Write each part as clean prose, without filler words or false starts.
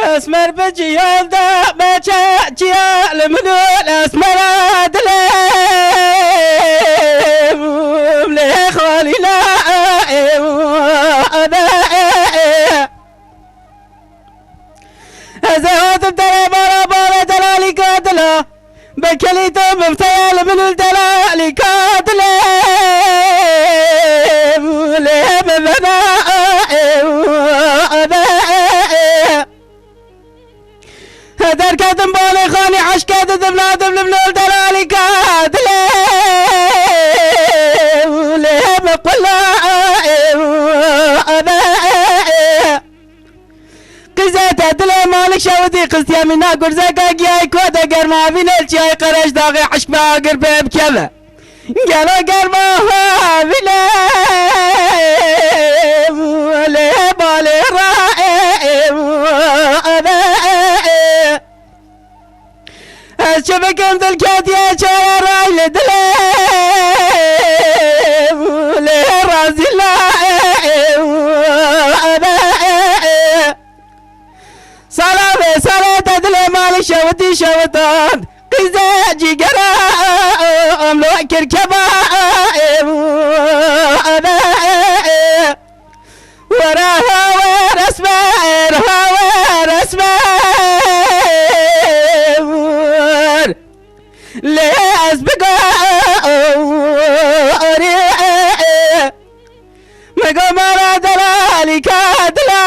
اسمر بجيال دا بچه جيال منو الاسمر دلم لخالي لا ازهات بترى بارا بارا دلالي قاتلة بكليتو مفتيال من الدلالي قاتلة لهم بنا هدر كاتم بالي خاني عش كاتم نادم لمن الدلالي قاتلة لهم قلا قزت دل مالك شودي قزتي منا قرزك جاي كودا قرما بين الشاي قرش داغي عشق باقر بيب كذا قالوا قرما بلا لي بالي رائم الشبكة مثل كاتيا شاي راي لدلم لي رازي لائم صلاة صلاة دل مالي شوتي شوتان قزاجي قرام لو كركبا وراها ورسمر ورسمر ليس بقاري مقام على دلالي كادلا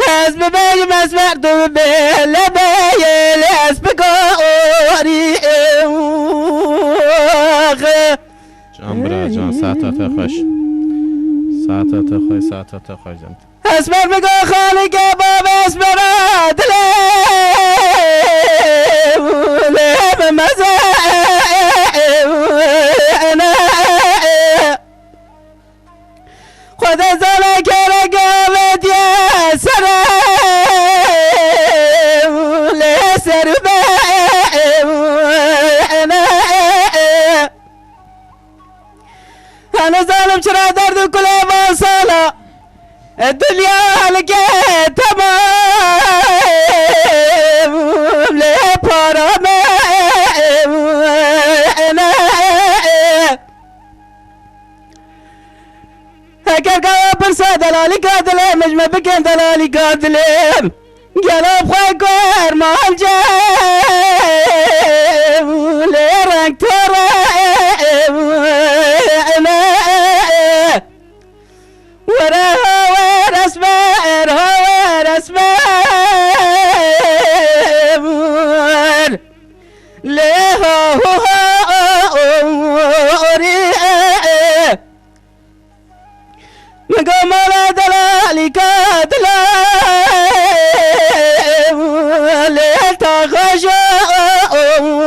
حسب بيجي مسمع دوبي لبي لاسبك أوري جان برا جان ساعتا تخش ساعتا تخش ساعتا تخش جان اسمر بقى خالق باب اسمر دلم مزايم انا خذ زلك رقابت يا سلام لسر بايم انا ظالم شرا درد كل ما صلا الدنيا لك تمام لي برام انا هكذا قابل دلالي قاتلين مجمع بكين دلالي قاتلين قلب خيكور مع الجيب ليرك تريب وراها ورسمر ورسمر ليها مقام على دلالي قاتلة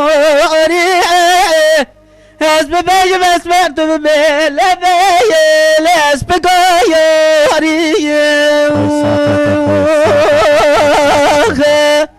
لتخشوري حسب بيجي مسمعت بلبي لاسبقو يوري